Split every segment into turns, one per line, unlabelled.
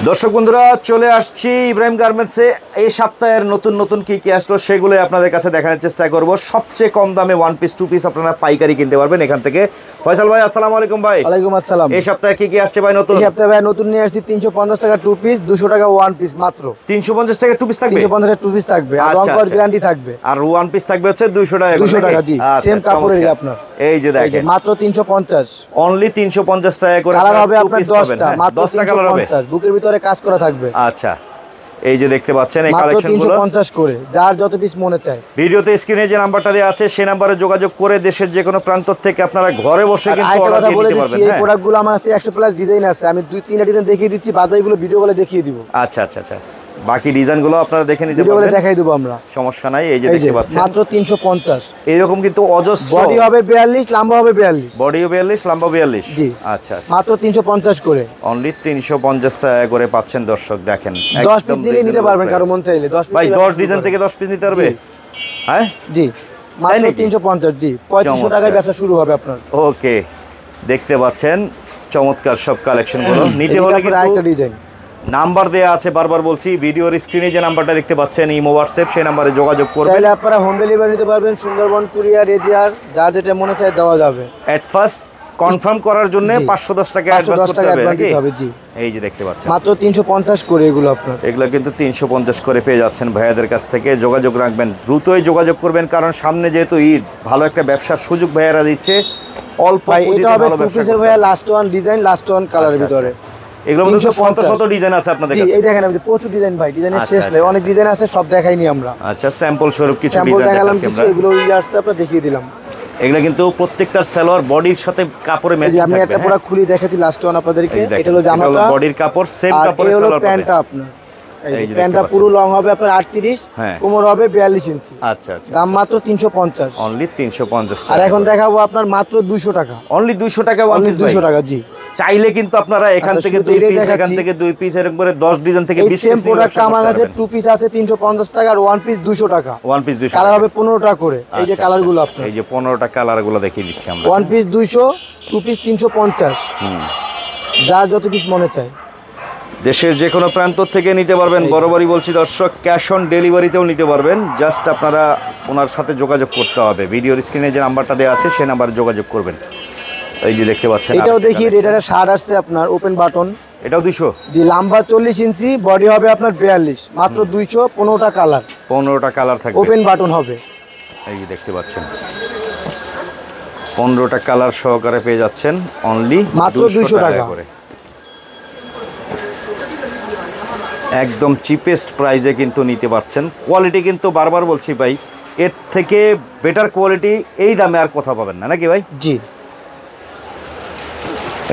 দর্শক বন্ধুরা চলে আসছি ইব্রাহিম গার্মেন্টসে। এই সপ্তাহের নতুন নতুন কি আসলো সেগুলো আপনাদের কাছে দেখানোর চেষ্টা করব। সবচেয়ে কম দামে ওয়ান পিস টু পিস আপনারা পাইকারি কিনতে পারবেন এখান থেকে। ফয়সাল ভাই আসসালামু আলাইকুম। ভাই
ওয়ালাইকুম আসসালাম।
এই সপ্তাহে কি আসছে ভাই নতুন?
এই সপ্তাহে ভাই নতুন নিয়ে আসছি 350 টাকা টু পিস, 200 টাকা ওয়ান পিস মাত্র।
350 টাকা টু পিস থাকবে,
350 টাকা টু পিস থাকবে আর রং কর গ্যারান্টি থাকবে।
আর ওয়ান পিস থাকবে হচ্ছে 200 টাকা।
200 টাকা জি, সেম কাপড়ের আপনার।
এই যে দেখেন
মাত্র 350,
অনলি 350 টাকা করে।
কালার হবে আপনার 10টা, মাত্র
10টা কালার হবে।
বুকের ভিতরে কাজ করা থাকবে।
আচ্ছা, এই যে দেখতে পাচ্ছেন এই
মাত্র
কালেকশনগুলো
350 করে, যার যত পিস মনে চায়।
ভিডিওতে স্ক্রিনে যে নাম্বারটা দেওয়া আছে সেই নম্বরে যোগাযোগ করে দেশের যে কোনো প্রান্ত থেকে আপনারা ঘরে বসে কিন্তু অর্ডার দিয়ে নিতে পারবেন।
এই প্রোডাক্টগুলো আমার কাছে 100 প্লাস ডিজাইন আছে, আমি 2-3টা ডিজাইন দেখিয়ে দিচ্ছি, বাদ বাকিগুলো ভিডিও কলে দেখিয়ে দিব।
আচ্ছা আচ্ছা আচ্ছা, বাকি ডিজাইনগুলো আপনারা দেখে নিতে
ভিডিও কলে
পারবেন,
দেখাই দেব আমরা,
সমস্যা নাই। এই যে দেখতে পাচ্ছেন
মাত্র 350।
এরকম কিন্তু অজস্র।
বডি হবে 42, লম্বা হবে 42।
বডিও 42, লম্বা 42।
জি
আচ্ছা আচ্ছা,
মাত্র 350 করে।
অনলি 350 টাকা করে পাচ্ছেন দর্শক। দেখেন
10 পিস নিলে নিতে পারবেন কারো মন চাইলে। 10 পিস
ভাই 10 ডিজাইন থেকে 10 পিস নিতে পারবে। হ্যাঁ
জি, মাত্র 350। জি, 3500 টাকায় ব্যবসা শুরু হবে আপনার।
ওকে, দেখতে পাচ্ছেন চমৎকার সব কালেকশনগুলো। নিতে হলে কিন্তু
আরেকটা ডিজাইন
নাম্বার দেয়া আছে, বারবার বলছি, ভিডিওর স্ক্রিনে যে নাম্বারটা দেখতে পাচ্ছেন ইমো হোয়াটসঅ্যাপ, সেই নাম্বারে যোগাযোগ করবেন।
চাইলে আপনারা হোম ডেলিভারি নিতে পারবেন, সুন্দরবন কুরিয়ার, এজিআর, যার যেটা মনে চায় দেওয়া যাবে।
এট ফার্স্ট কনফার্ম করার জন্য 510 টাকা অ্যাডভান্স করতে হবে।
জি,
এই যে দেখতে পাচ্ছেন
মাত্র 350 করে এগুলো আপনার।
এগুলো কিন্তু 350 করে পেয়ে যাচ্ছেন ভাইয়াদের কাছ থেকে। যোগাযোগ রাখবেন, দ্রুতই যোগাযোগ করবেন, কারণ সামনে যেহেতু ঈদ, ভালো একটা ব্যবসার সুযোগ ভাইয়ারা দিচ্ছে। অল্প পুঁজিতে ভালো ব্যবসা করতে।
ভাইয়া last one design, last one কালারের ভিতরে
এগুলো মধ্যে শত ডিজাইন আছে আপনাদের কাছে।
এই দেখেন আপনি প্রচুর ডিজাইন ভাই, ডিজাইনের শেষ নেই, অনেক ডিজাইন আছে, সব দেখাইনি আমরা।
আচ্ছা, স্যাম্পল স্বরূপ কিছু
ডিজাইন দেখালাম,
দেখাচ্ছি
কিছু
আমরা।
এগুলো ইয়ার্স আপনারা দেখিয়ে দিলাম।
এগুলা কিন্তু প্রত্যেকটার সালোয়ার বডির সাথে কাপড়ে ম্যাচিং থাকবে।
আমি একটা পুরো খুলি দেখাচ্ছি লাস্ট ওয়ান আপনাদেরকে। এটা হলো জামাটা,
বডির কাপড় সেম কাপড়ের
সালোয়ার,
সালোয়ার
প্যান্টটা আপনার।
এই যে
প্যান্টটা পুরো লং হবে আপনার 38, কোমর হবে 42 ইঞ্চি।
আচ্ছা আচ্ছা,
দাম মাত্র 350,
অনলি 350 টাকা।
আর এখন দেখাবো আপনার মাত্র 200 টাকা।
অনলি 200 টাকা,
অনলি 200 টাকা। জি,
চাইলে কিন্তু আপনারা এখান থেকে 2 পিস, এখান থেকে 2 পিস, এরকম করে 10 ডিজাইন থেকে 20 পিস
প্রোডাক্ট আমার কাছে। টু পিস আছে 350 টাকা, আর ওয়ান পিস 200 টাকা।
ওয়ান পিস 200,
কালার হবে 15টা করে। এই যে কালারগুলো আপনার,
এই যে 15টা কালারগুলো দেখিয়ে দিচ্ছি আমরা।
ওয়ান পিস 200, টু পিস 350, যার যত পিস মনে চায়।
দেশের যে কোনো প্রান্ত থেকে নিতে পারবেন। বরাবরই বলছি দর্শক, ক্যাশ অন ডেলিভারিতেও নিতে পারবেন। জাস্ট আপনারা ওনার সাথে যোগাযোগ করতে হবে। ভিডিওর স্ক্রিনে যে নাম্বারটা দেওয়া আছে সেই নাম্বারে যোগাযোগ করবেন। এই যে দেখতে পাচ্ছেন,
এটাও দেখিয়ে দিই। এটা শার্ট আছে আপনার ওপেন বাটন,
এটাও 200।
জি, লম্বা 40 ইঞ্চি, বডি হবে আপনার 42, মাত্র 200। 15টা কালার,
15টা কালার থাকবে,
ওপেন বাটন হবে।
এই যে দেখতে পাচ্ছেন 15টা কালার সহকারে পেয়ে যাচ্ছেন অনলি
মাত্র 200 টাকা
করে। একদম চিপেস্ট প্রাইসে কিন্তু নিতে পারছেন। কোয়ালিটি কিন্তু বারবার বলছি ভাই, এর থেকে বেটার কোয়ালিটি এই দামে আর কথা পাবেন না, নাকি ভাই?
জি,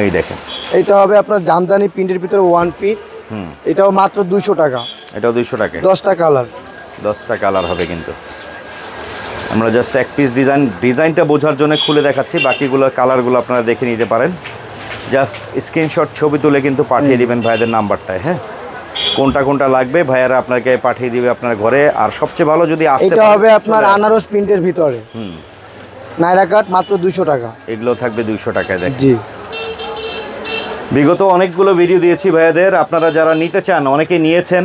এই দেখেন
এটা হবে আপনার জামদানি প্রিন্টের ভিতরে ওয়ান পিস। এটাও মাত্র 200 টাকা।
এটাও 200 টাকা।
10টা কালার,
10টা কালার হবে কিন্তু। আমরা জাস্ট এক পিস ডিজাইনটা বোঝার জন্য খুলে দেখাচ্ছি, বাকিগুলোর কালারগুলো আপনারা দেখে নিতে পারেন। জাস্ট স্ক্রিনশট ছবি তুলে কিন্তু পাঠিয়ে দিবেন ভাইদের নাম্বারটায়। হ্যাঁ, কোনটা কোনটা লাগবে ভাইয়ারা আপনাকে পাঠিয়ে দিবে আপনার ঘরে। আর সবচেয়ে ভালো যদি আসতে,
এটা হবে আপনার আনারস প্রিন্টের ভিতরে, নাইরা কাট, মাত্র 200 টাকা।
এগুলো থাকবে 200 টাকায়। দেখেন
জি,
বিগত অনেকগুলো ভিডিও দিয়েছি ভাইয়াদের, আপনারা যারা নিতে চান অনেকেই নিয়েছেন।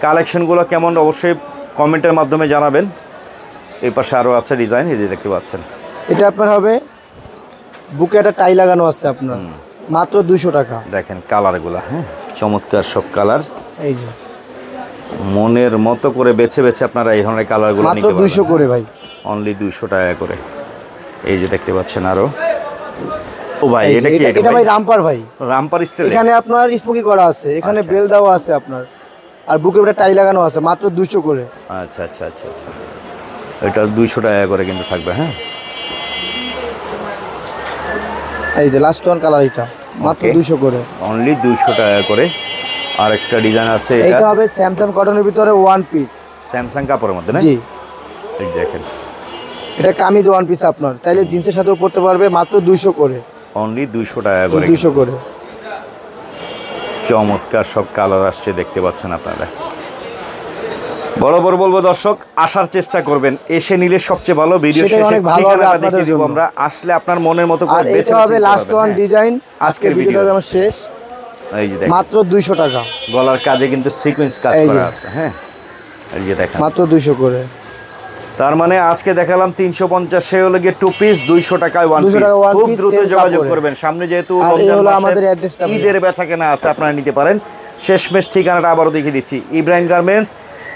কালেকশনগুলো কেমন অবশ্যই কমেন্টের মাধ্যমে জানাবেন। এই পাশে আরও আছে ডিজাইন, এই যে দেখতে পাচ্ছেন।
এটা আপনার হবে বুকে একটা টাই লাগানো আছে আপনার, মাত্র 200 টাকা।
দেখেন কালারগুলো, হ্যাঁ চমৎকার সব কালার।
এই যে
মনের মতো করে বেছে বেছে আপনারা এই ধরনের কালারগুলো নিতে পারবেন।
মাত্র 200 করে ভাই,
অনলি 200 টাকা করে। এই যে দেখতে পাচ্ছেন আরো। ও ভাই, এটা কি?
এটা ভাই রামপার ভাই,
রামপার স্টাইল।
এখানে আপনার স্মোকি করা আছে, এখানে বেল দেওয়া আছে আপনার, আর বুকের একটা টাই লাগানো আছে, মাত্র 200 করে।
আচ্ছা আচ্ছা আচ্ছা আচ্ছা, এটা 200 টাকা করে কিন্তু থাকবে। হ্যাঁ,
এই যে লাস্ট ওয়ান কালার, এটা মাত্র 200 করে,
অনলি 200 টাকা করে। আরেকটা ডিজাইন আছে,
এটা হবে স্যামসাং কটনের ভিতরে ওয়ান পিস,
স্যামসাং কাপড়ের মধ্যে না?
জি,
এই দেখেন
এটা কামিজ ওয়ান পিস আপনার, চাইলে জিন্সের সাথেও পরতে পারবে, মাত্র 200 করে।
অনলি 200 টাকা করে,
200 করে।
চমৎকার সব কালার আসছে, দেখতে পাচ্ছেন আপনারা। বরাবর বলবো দর্শক, আসার চেষ্টা করবেন, এসে নিলে সবচেয়ে ভালো। ভিডিও শেষে ঠিকানাটা দেখিয়ে দিব আমরা, আসলে আপনার মনের মতো করে বেছে
নিতে হবে। লাস্ট ওয়ান ডিজাইন, আজকের ভিডিওটা আমার শেষ।
এই যে দেখেন
মাত্র 200 টাকা।
গলার কাজে কিন্তু সিকোয়েন্স কাজ
এই যে।
করা আছে। হ্যাঁ, এই যে দেখেন
মাত্র 200 করে।
তার মানে আজকে দেখালাম 350, সে হলো গিয়ে 2 পিস 200 টাকায় 1
200
পিস।
টাকা one
খুব
piece
দ্রুত
same
যোগাযোগ
কাপড়ে।
করবেন, সামনে যেহেতু
আর এই
রমজান
হলো
মাসের
আমাদের অ্যাড্রেসটা।
ঈদের বেচা কেনা আছে, আপনারা নিতে পারেন। শেষমেশ ঠিকানাটা আবারও দেখিয়ে দিচ্ছি, ইব্রাহিম গার্মেন্টস।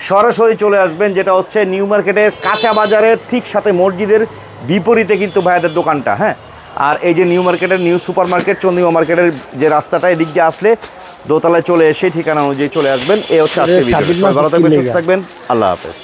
সরাসরি চলে আসবেন, যেটা হচ্ছে নিউ মার্কেটের কাঁচা বাজারের ঠিক সাথে মসজিদের বিপরীতে কিন্তু ভাইয়াদের দোকানটা। হ্যাঁ, আর এই যে নিউ মার্কেটের নিউ সুপার মার্কেট চন্দ্রিমা মার্কেটের যে রাস্তাটা, এদিক দিয়ে আসলে দোতলায় চলে এসে ঠিকানা অনুযায়ী চলে আসবেন। এই হচ্ছে আজকের ভিডিও। ভালো থাকবেন, সুস্থ থাকবেন, আল্লাহ হাফেজ।